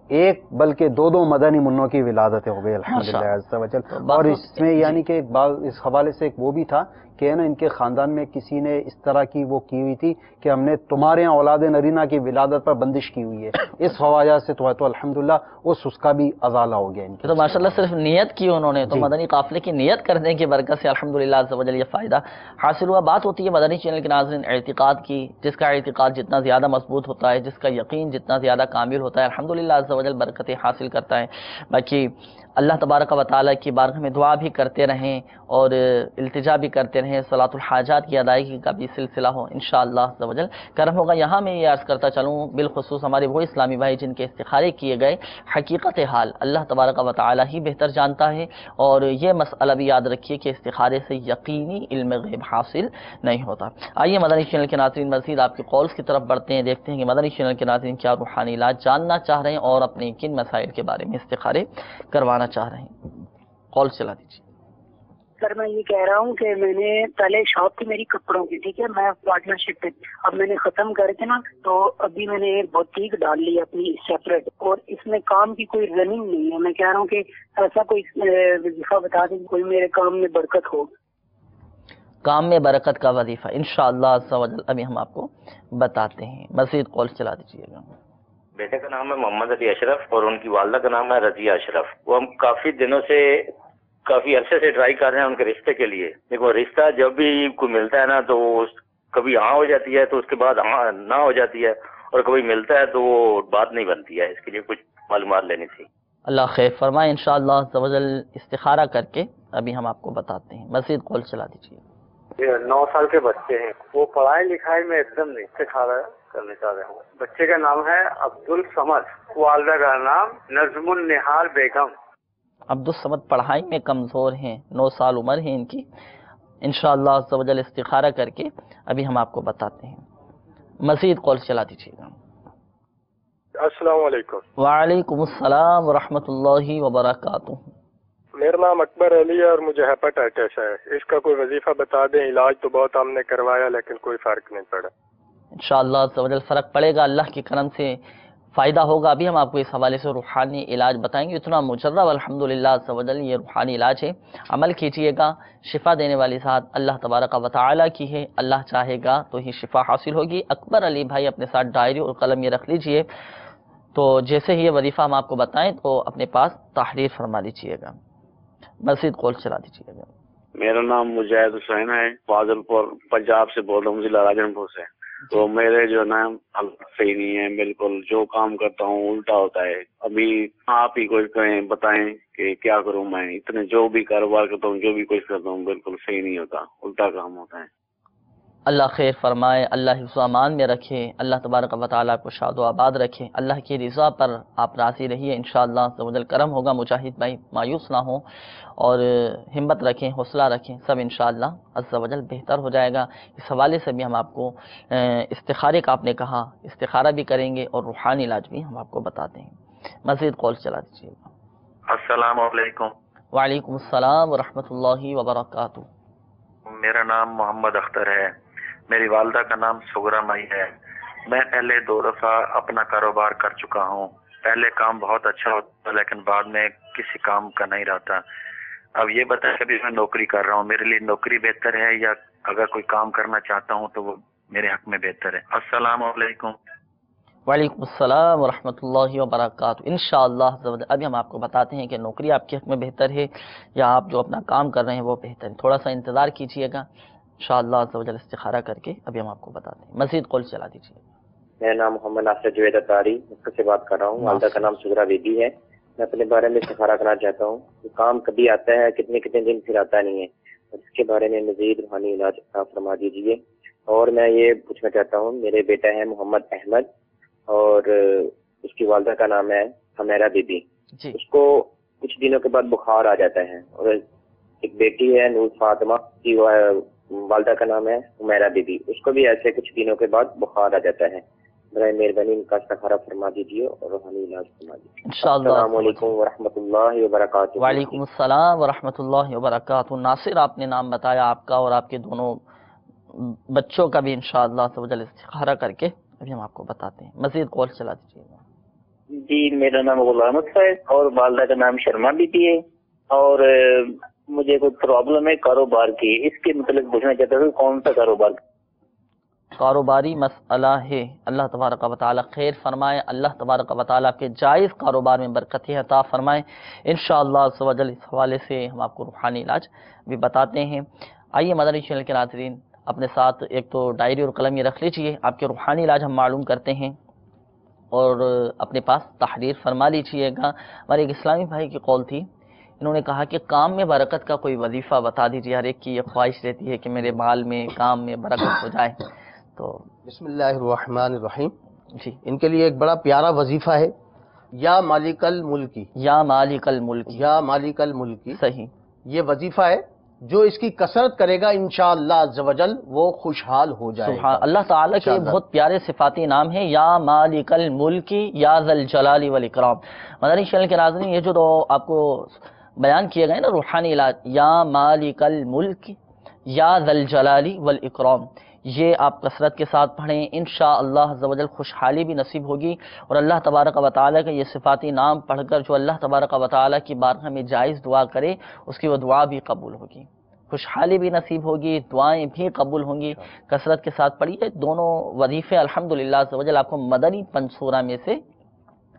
1 بلکہ 2 مدنی منوں کی ولادتیں ہو گئی الحمدللہ عز و جل. اور اس میں یعنی کہ اس حوالے سے ایک وہ بھی تھا کہ نا ان کے خاندان میں کسی نے اس طرح کی وہ کی ہوئی تھی کہ ہم نے تمہارے یہاں اولاد نرینہ کی ولادت پر بندش کی ہوئی ہے، اس وجہ سے تو الحمدللہ اس کا بھی ازالہ ہو گیا. تو ماشاءاللہ صرف نیت کی انہوں نے، تو مدنی قافلے کی نیت کرنے کی برکت سے الحمدللہ عز و جل یہ فائدہ حاصل ہوا. بات ہوتی ہے مدنی چینل کے ناظرین اعتقاد کی، جس کا اعتقاد جتنا زیادہ مضبوط ہوتا ہے، جس کا یقین جتنا زیادہ کامل ہوتا ہے، الحمدللہ عز و جل برکتیں حاصل کرتا ہے. باقی اللہ تبارک و تعالیٰ کی بارگاہ میں دعا بھی کرتے رہیں اور التجا بھی کرتے رہیں، صلاۃ الحاجات کی ادائیگی کا بھی سلسلہ ہو، انشاءاللہ عز و جل کرم ہوگا. یہاں میں یہ عرض کرتا چلوں بالخصوص ہمارے وہ اسلامی بھائی جن کے استخارے کیے گئے، حقیقت حال اللہ تبارک و تعالیٰ ہی بہتر جانتا ہے. اور یہ مسئلہ بھی یاد رکھیے کہ استخارے سے یقینی علم غیب حاصل نہیں ہوتا. آئیے مدنی چینل کے ناظرین مزید آپ کے کالز کی طرف بڑھتے ہیں، دیکھتے ہیں کہ مدنی چینل کے ناظرین کیا روحانی علاج جاننا چاہ رہے ہیں اور اپنے کن مسائل کے بارے میں استخارے کروانا چاہ رہے ہیں. کال چلا دیجیے. سر میں یہ کہہ رہا ہوں کہ میں نے پہلے شاپ تھی میری کپڑوں کی، ٹھیک ہے، میں پارٹنرشپ پہ، اب میں نے ختم کر کے نا تو ابھی میں نے ایک بوتیک ڈال لی اپنی سیپریٹ، اور اس میں کام کی کوئی رننگ نہیں ہے. میں کہہ رہا ہوں کہ ایسا کوئی وظیفہ بتا دیں کوئی میرے کام میں برکت ہو. کام میں برکت کا وظیفہ انشاءاللہ عز و جل ابھی ہم آپ کو بتاتے ہیں. مزید کال چلا دیجیے گا. بیٹے کا نام ہے محمد علی اشرف اور ان کی والدہ کا نام ہے رضیہ اشرف. وہ ہم کافی دنوں سے، کافی عرصے سے ٹرائی کر رہے ہیں ان کے رشتے کے لیے. دیکھو رشتہ جب بھی کوئی ملتا ہے نا تو کبھی ہاں ہو جاتی ہے تو اس کے بعد ہاں نہ ہو جاتی ہے، اور کبھی ملتا ہے تو وہ بات نہیں بنتی ہے. اس کے لیے کچھ معلومات لینی تھی. اللہ خیر فرمائے. انشاءاللہ عز و جل استخارہ کر کے ابھی ہم آپ کو بتاتے ہیں. مزید کال چلا دیجیے. 9 سال کے بچے ہیں، وہ پڑھائی لکھائی میں ایک دم نہیں استخارہ کرنے چاہ رہے ہوں. بچے کا نام ہے عبدالصمد، والدہ کا نام نظم النہار بیگم. عبدالصمد پڑھائی میں کمزور ہیں، 9 سال عمر ہے ان کی. انشاءاللہ عز و جل استخارہ کر کے ابھی ہم آپ کو بتاتے ہیں. مزید کال چلا دیجیے گا. السلام علیکم. وعلیکم السلام ورحمۃ اللہ وبرکاتہ. میرا نام اکبر علی ہے اور مجھے ہیپاٹائٹس ہے. اس کا کوئی وظیفہ بتا دیں. علاج تو بہت ہم نے کروایا لیکن کوئی فرق نہیں پڑا. انشاءاللہ عز و جل فرق پڑے گا، اللہ کے کرم سے فائدہ ہوگا. ابھی ہم آپ کو اس حوالے سے روحانی علاج بتائیں گے. اتنا مجرب الحمدللہ عز و جل یہ روحانی علاج ہے، عمل کیجئے گا. شفا دینے والی ذات اللہ تبارک و تعالیٰ کی ہے، اللہ چاہے گا تو ہی شفا حاصل ہوگی. اکبر علی بھائی اپنے ساتھ ڈائری اور قلم یہ رکھ لیجئے، تو جیسے ہی یہ وظیفہ ہم آپ کو بتائیں تو اپنے پاس تحریر فرما لیجئے گا. مزید کال چلا دیجیے گا. میرا نام مجاہد حسین ہے، فاضل پور پنجاب سے بول رہا ہوں، ضلع راجن پور سے. تو میرے جو نام صحیح نہیں ہے بالکل، جو کام کرتا ہوں الٹا ہوتا ہے. ابھی آپ ہی کچھ کہیں بتائیں کہ کیا کروں میں. اتنے جو بھی کاروبار کرتا ہوں، جو بھی کچھ کرتا ہوں بالکل صحیح نہیں ہوتا، الٹا کام ہوتا ہے. اللہ خیر فرمائے، اللہ حفظ و امان میں رکھے، اللہ تبارک و تعالیٰ کو شاد و آباد رکھے، اللہ کی رضا پر آپ راضی رہیے، انشاءاللہ عز و جل کرم ہوگا، مجاہد بھائی مایوس نہ ہوں اور ہمت رکھیں، حوصلہ رکھیں، سب انشاءاللہ عز و جل بہتر ہو جائے گا۔ اس حوالے سے بھی ہم آپ کو استخارے کا آپ نے کہا، استخارہ بھی کریں گے اور روحانی علاج بھی ہم آپ کو بتاتے ہیں۔ مزید کال چلا دیجیے گا۔ السلام علیکم۔ وعلیکم السلام ورحمۃ اللہ وبرکاتہ۔ میرا نام محمد اختر ہے، میری والدہ کا نام سغرا مئی ہے۔ میں پہلے 2 دفعہ اپنا کاروبار کر چکا ہوں۔ پہلے کام بہت اچھا ہوتا لیکن بعد میں کسی کام کا نہیں رہتا۔ اب یہ بتائیں کہ میں نوکری کر رہا ہوں، میرے لیے نوکری بہتر ہے یا اگر کوئی کام کرنا چاہتا ہوں تو وہ میرے حق میں بہتر ہے؟ السلام علیکم۔ وعلیکم السلام ورحمۃ اللہ وبرکاتہ۔ انشاءاللہ ابھی ہم آپ کو بتاتے ہیں کہ نوکری آپ کے حق میں بہتر ہے یا آپ جو اپنا کام کر رہے ہیں وہ بہتر ہے۔ تھوڑا سا انتظار کیجیے گا، انشاءاللہ عز و جل استخارہ کر کے ابھی ہم آپ کو بتاتے ہیں۔ مزید کال چلا دیجیے۔ میرا نام محمد ناصر جوید اتاری مکہ سے بات کر رہا ہوں۔ والدہ کا نام سغرا بیبی ہے۔ میں اپنے بارے میں استخارہ کرنا چاہتا ہوں کہ کام کبھی آتا ہے، کتنے دن پھر آتا نہیں ہے، اس کے بارے میں مزید روحانی علاج فرما دیجیے۔ اور میں یہ پوچھنا چاہتا ہوں، میرے بیٹا ہے محمد احمد اور اس کی والدہ کا نام ہے حمیرہ بی بی۔ اس کو کچھ دنوں کے بعد بخار آ جاتا ہے، اور ایک بیٹی ہے نور فاطمہ کی والدہ کا نام ہے حمیرہ بی بی، اس کو بھی ایسے کچھ دنوں کے بعد بخار آ جاتا ہے۔ برائے مہربانی ان کا استخارہ فرما دیجیے اور روحانی علاج فرما دیجیے۔ السلام علیکم ورحمۃ اللہ وبرکاتہ۔ وعلیکم السلام ورحمۃ اللہ وبرکاتہ۔ ناصر آپ نے نام بتایا آپ کا اور آپ کے دونوں بچوں کا بھی انشاءاللہ عز و جل استخارہ کر کے ابھی ہم آپ کو بتاتے ہیں۔ مزید کال چلا دیجیے گا۔ جی میرا نام غلام ہے اور والدہ کا نام شرما بی بی ہے، اور مجھے کوئی پرابلم ہے کاروبار کی، اس کے متعلق پوچھنا چاہتا ہوں کون سا کاروباری مسئلہ ہے۔ اللہ تبارک و تعالی خیر فرمائے، اللہ تبارک و تعالی کے جائز کاروبار میں برکت عطا فرمائے انشاءاللہ عز و جل۔ اس حوالے سے ہم آپ کو روحانی علاج بھی بتاتے ہیں۔ آئیے مدنی چینل کے ناظرین، اپنے ساتھ ایک تو ڈائری اور قلم یہ رکھ لیجئے، آپ کے روحانی علاج ہم معلوم کرتے ہیں اور اپنے پاس تحریر فرما لیجئے گا۔ ہمارے ایک اسلامی بھائی کی قول تھی، انہوں نے کہا کہ کام میں برکت کا کوئی وظیفہ بتا دیجئے، ہر ایک کی یہ خواہش رہتی ہے کہ میرے مال میں کام میں برکت ہو جائے۔ تو بسم اللہ الرحمن الرحیم۔ جی ان کے لیے ایک بڑا پیارا وظیفہ ہے، یا مالک الملکی، یا مالک الملکی، یا مالک الملکی۔ صحیح، یہ وظیفہ ہے جو اس کی کثرت کرے گا انشاءاللہ عز و جل وہ خوشحال ہو جائے گا۔ اللہ تعالیٰ کے بہت پیارے صفاتی نام ہیں، یا مالک الملک یا ذی الجلال والاکرام۔ مدنی چینل کے ناظرین یہ جو دو آپ کو بیان کیے گئے نا روحانی علاج، یا مالک الملک یا ذی الجلال والاکرام، یہ آپ کثرت کے ساتھ پڑھیں، انشاءاللہ عز و جل خوشحالی بھی نصیب ہوگی، اور اللہ تبارک و تعالیٰ کا یہ صفاتی نام پڑھ کر جو اللہ تبارک و تعالیٰ کی بارگاہ میں جائز دعا کرے اس کی وہ دعا بھی قبول ہوگی، خوشحالی بھی نصیب ہوگی، دعائیں بھی قبول ہوں گی۔ کثرت کے ساتھ پڑھیے، دونوں وظیفے الحمدللہ عز و جل آپ کو مدنی پنسورہ میں سے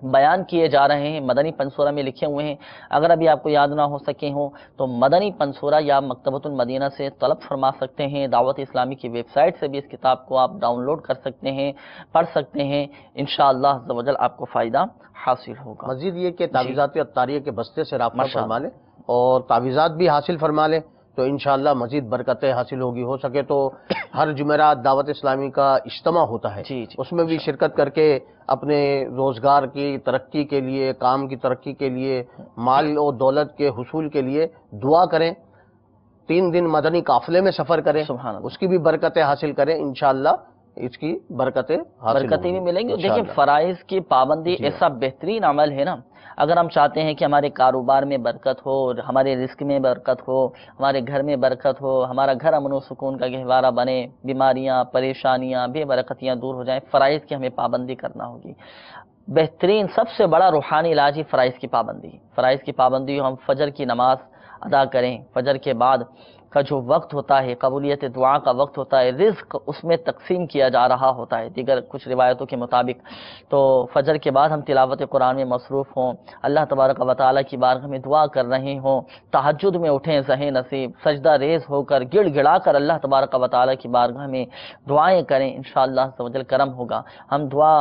بیان کیے جا رہے ہیں، مدنی پنسورہ میں لکھے ہوئے ہیں۔ اگر ابھی آپ کو یاد نہ ہو سکے ہوں تو مدنی پنسورہ یا مکتبۃ المدینہ سے طلب فرما سکتے ہیں، دعوت اسلامی کی ویب سائٹ سے بھی اس کتاب کو آپ ڈاؤن لوڈ کر سکتے ہیں، پڑھ سکتے ہیں، انشاءاللہ عز و جل آپ کو فائدہ حاصل ہوگا۔ مزید یہ کہ تعویذات عطاریہ کے بستے سے رابطہ فرما لیں اور تعویذات بھی حاصل فرما لیں تو انشاءاللہ مزید برکتیں حاصل ہوگی۔ ہو سکے تو ہر جمعرات دعوت اسلامی کا اجتماع ہوتا ہے، اس میں بھی شرکت کر کے اپنے روزگار کی ترقی کے لیے، کام کی ترقی کے لیے، مال و دولت کے حصول کے لیے دعا کریں۔ 3 دن مدنی قافلے میں سفر کریں، اس کی بھی برکتیں حاصل کریں، انشاءاللہ اس کی برکتیں بھی ملیں گی۔ دیکھیں فرائض کی پابندی ایسا بہترین عمل ہے نا، اگر ہم چاہتے ہیں کہ ہمارے کاروبار میں برکت ہو، ہمارے رزق میں برکت ہو، ہمارے گھر میں برکت ہو، ہمارا گھر امن و سکون کا گہوارہ بنے، بیماریاں پریشانیاں بے برکتیاں دور ہو جائیں، فرائض کی ہمیں پابندی کرنا ہوگی۔ بہترین سب سے بڑا روحانی علاج ہی فرائض کی پابندی۔ فرائض کی پابندی ہم فجر کی نماز ادا کریں، فجر کے بعد کا جو وقت ہوتا ہے قبولیت دعا کا وقت ہوتا ہے، رزق اس میں تقسیم کیا جا رہا ہوتا ہے دیگر کچھ روایتوں کے مطابق، تو فجر کے بعد ہم تلاوت قرآن میں مصروف ہوں، اللہ تبارک و تعالیٰ کی بارگاہ میں دعا کر رہے ہوں، تہجد میں اٹھیں ذہن نصیب، سجدہ ریز ہو کر گڑ گڑا کر اللہ تبارک و تعالیٰ کی بارگاہ میں دعائیں کریں، انشاءاللہ عز و جل کرم ہوگا۔ ہم دعا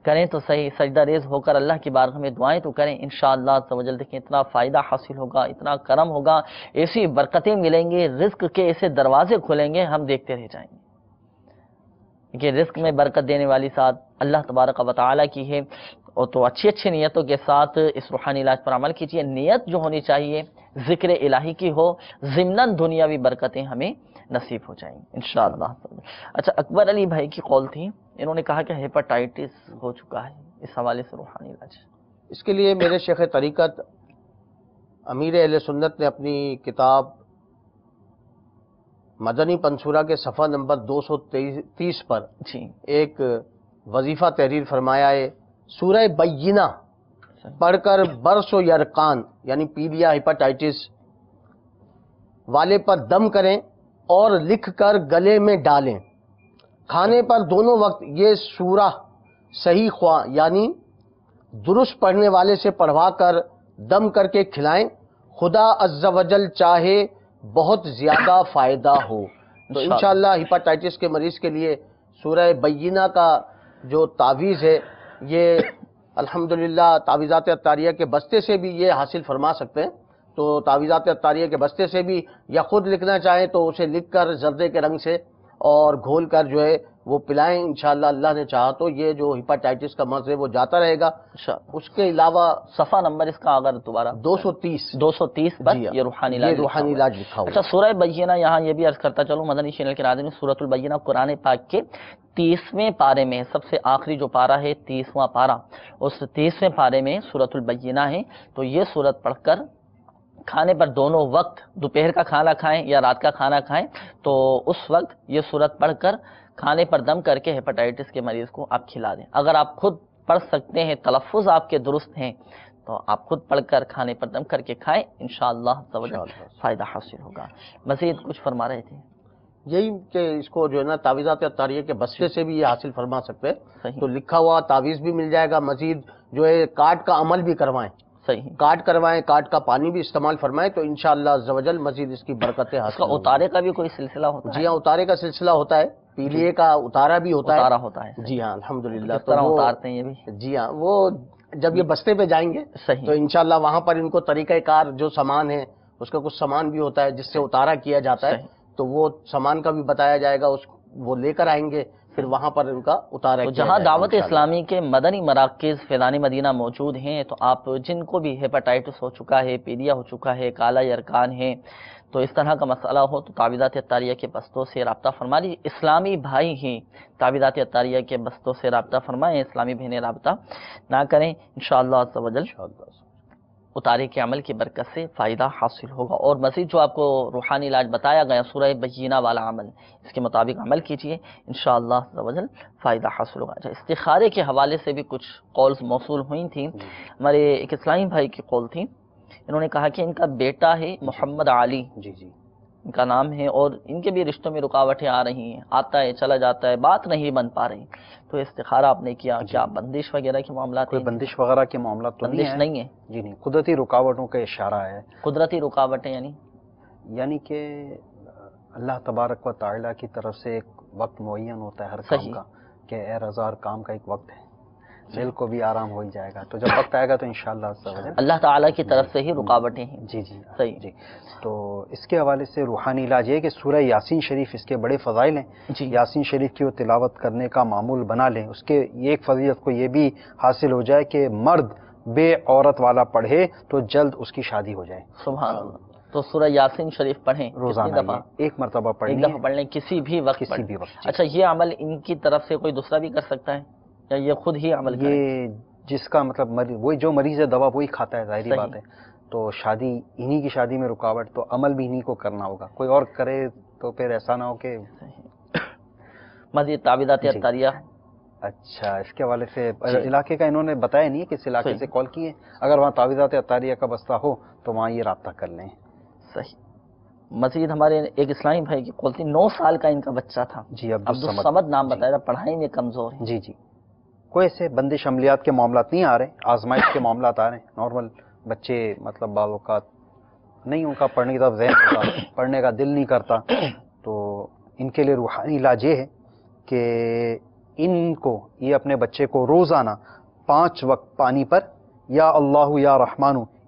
کریں تو صحیح، سجدہ ریز ہو کر اللہ کی بارگاہ میں دعائیں تو کریں، انشاءاللہ عز و جل دیکھیں اتنا فائدہ حاصل ہوگا، اتنا کرم ہوگا، ایسی برکتیں ملیں گے، رزق کے ایسے دروازے کھلیں گے، ہم دیکھتے رہ جائیں گے۔ کہ رزق میں برکت دینے والی ذات اللہ تبارک و تعالیٰ کی ہے، اور تو اچھی اچھی نیتوں کے ساتھ اس روحانی علاج پر عمل کیجیے۔ نیت جو ہونی چاہیے ذکر الہی کی ہو، ضمناً دنیاوی برکتیں ہمیں نصیب ہو جائیں انشاءاللہ۔ اچھا، اکبر علی بھائی کی قول تھی، انہوں نے کہا کہ ہیپاٹائٹس ہو چکا ہے، اس حوالے سے روحانی علاج۔ اس کے لیے میرے شیخ طریقت امیر اہل سنت نے اپنی کتاب مدنی پنصورہ کے صفحہ نمبر 230 پر ایک وظیفہ تحریر فرمایا ہے، سورہ بینہ پڑھ کر برس و یرقان یعنی پیلیا ہیپاٹائٹس والے پر دم کریں اور لکھ کر گلے میں ڈالیں، کھانے پر دونوں وقت یہ سورہ صحیح خواہ یعنی درست پڑھنے والے سے پڑھوا کر دم کر کے کھلائیں، خدا عز و جل چاہے بہت زیادہ فائدہ ہو۔ تو انشاءاللہ ہیپاٹائٹس کے مریض کے لیے سورہ بینہ کا جو تعویذ ہے یہ الحمدللہ تعویذات عطاریہ کے بستے سے بھی یہ حاصل فرما سکتے ہیں۔ تو تعویذات عطاریہ کے بستے سے بھی، یا خود لکھنا چاہیں تو اسے لکھ کر زردے کے رنگ سے اور گھول کر جو ہے وہ پلائیں، انشاءاللہ اللہ نے چاہا تو یہ جو ہیپاٹائٹس کا مرض ہے وہ جاتا رہے گا۔ اس کے علاوہ صفحہ نمبر اس کا اگر دوبارہ 230 پر یہ روحانی علاج لکھا ہوا۔ اچھا، سورہ بینہ یہاں یہ بھی عرض کرتا چلوں مدنی چینل کے ناظرین، سورۃ البینہ قرآن پاک کے 30ویں پارے میں، سب سے آخری جو پارہ ہے 30واں پارہ، اس 30ویں پارے میں سورۃ البینہ ہے۔ تو یہ سورت پڑھ کر کھانے پر دونوں وقت، دوپہر کا کھانا کھائیں یا رات کا کھانا کھائیں، تو اس وقت یہ سورت پڑھ کر کھانے پر دم کر کے ہیپاٹائٹس کے مریض کو آپ کھلا دیں۔ اگر آپ خود پڑھ سکتے ہیں، تلفظ آپ کے درست ہیں، تو آپ خود پڑھ کر کھانے پر دم کر کے کھائیں، انشاءاللہ فائدہ حاصل ہوگا۔ مزید کچھ فرما رہے تھے؟ یہی کہ اس کو جو ہے نا تعویذات عطاریہ کے بستے سے بھی یہ حاصل فرما سکتے ہیں، تو لکھا ہوا تعویذ بھی مل جائے گا، مزید جو ہے کاٹ کا عمل بھی کروائیں، کاٹ کروائیں، کاٹ کا پانی بھی استعمال فرمائیں، تو انشاءاللہ عز و جل مزید اس کی برکتیں حاصل ہوں گی۔ اتارے کا بھی کوئی سلسلہ ہوتا ہے؟ جی ہاں، اتارے کا سلسلہ ہوتا ہے، پیلیے کا اتارا بھی ہوتا ہے۔ جی ہاں الحمدللہ۔ کس طرح اتارتے ہیں یہ بھی؟ جی ہاں، وہ جب یہ بستے پہ جائیں گے تو انشاءاللہ وہاں پر ان کو طریقہ کار جو سامان ہے اس کا کچھ سامان بھی ہوتا ہے جس سے اتارا کیا جاتا ہے، تو وہ سامان کا بھی بتایا جائے گا، وہ لے کر آئیں گے، پھر وہاں پر ان کا اتارا کیا جہاں جائے گا۔ دعوت اسلامی کے مدنی مراکز فیضان مدینہ موجود ہیں، تو آپ جن کو بھی ہیپاٹائٹس ہو چکا ہے، پیلیا ہو چکا ہے، کالا یرقان ہے، تو اس طرح کا مسئلہ ہو تو تعویذات عطاریہ کے بستوں سے رابطہ فرما لیجیے۔ اسلامی بھائی ہی تعویذات عطاریہ کے بستوں سے رابطہ فرمائیں، اسلامی بہنیں رابطہ نہ کریں، انشاءاللہ عز و جل اتارے کے عمل کی برکت سے فائدہ حاصل ہوگا۔ اور مزید جو آپ کو روحانی علاج بتایا گیا سورہ بینہ والا عمل، اس کے مطابق عمل کیجئے، انشاءاللہ عز و جل فائدہ حاصل ہوگا۔ استخارے کے حوالے سے بھی کچھ قولز موصول ہوئی تھیں، ہمارے ایک اسلامی بھائی کی قول تھی، انہوں نے کہا کہ ان کا بیٹا ہے محمد علی، ان کا نام ہے، اور ان کے بھی رشتوں میں رکاوٹیں آ رہی ہیں، آتا ہے چلا جاتا ہے، بات نہیں بن پا رہی، تو استخارہ آپ نے کیا، کیا بندش وغیرہ کے معاملات کوئی بندش وغیرہ کے معاملات تو نہیں ہے؟ جی نہیں، قدرتی رکاوٹوں کا اشارہ ہے۔ قدرتی رکاوٹیں یعنی کہ اللہ تبارک و تعالیٰ کی طرف سے ایک وقت معین ہوتا ہے ہر کام کا، کہ اے رضا ہر کام کا ایک وقت ہے، دل کو بھی آرام ہو ہی جائے گا، تو جب وقت آئے گا تو انشاءاللہ اللہ تعالیٰ کی طرف سے ہی رکاوٹیں ہیں۔ جی جی صحیح جی۔ تو اس کے حوالے سے روحانی علاج یہ ہے کہ سورہ یاسین شریف اس کے بڑے فضائل ہیں، یاسین شریف کی وہ تلاوت کرنے کا معمول بنا لیں، اس کے ایک فضیلت کو یہ بھی حاصل ہو جائے کہ مرد بے عورت والا پڑھے تو جلد اس کی شادی ہو جائے۔ سبحان اللہ۔ تو سورہ یاسین شریف پڑھیں روزانہ، ایک مرتبہ پڑھیں، ایک دفعہ پڑھ لیں، کسی بھی وقت۔ اچھا، یہ عمل ان کی طرف سے کوئی دوسرا بھی کر سکتا ہے یا یہ خود ہی عمل کرے؟ یہ جس کا مطلب وہی جو مریض ہے دوا وہی کھاتا ہے، ظاہری بات ہے، تو شادی انہی کی شادی میں رکاوٹ، تو عمل بھی انہی کو کرنا ہوگا، کوئی اور کرے تو پھر ایسا نہ ہو کہ مزید تعویذات عطاریہ۔ اچھا، اس کے حوالے سے علاقے کا انہوں نے بتایا نہیں کہ اس علاقے سے کال کیے، اگر وہاں تعویذات عطاریہ کا بستہ ہو تو وہاں یہ رابطہ کر لیں۔ صحیح۔ مزید ہمارے ایک اسلامی بھائی کی قول تھی، 9 سال کا ان کا بچہ تھا، جی عبدالصمد نام بتایا تھا، پڑھائی میں کمزور ہے۔ جی جی، کوئی ایسے بندش عملیات کے معاملات نہیں آ رہے، آزمائش کے معاملات آ رہے ہیں، نارمل بچے مطلب بعض اوقات نہیں ان کا پڑھنے کی طرف ذہن ہوتا، پڑھنے کا دل نہیں کرتا، تو ان کے لیے روحانی علاج یہ ہے کہ ان کو یہ اپنے بچے کو روزانہ 5 وقت پانی پر یا اللہ یا رحمانو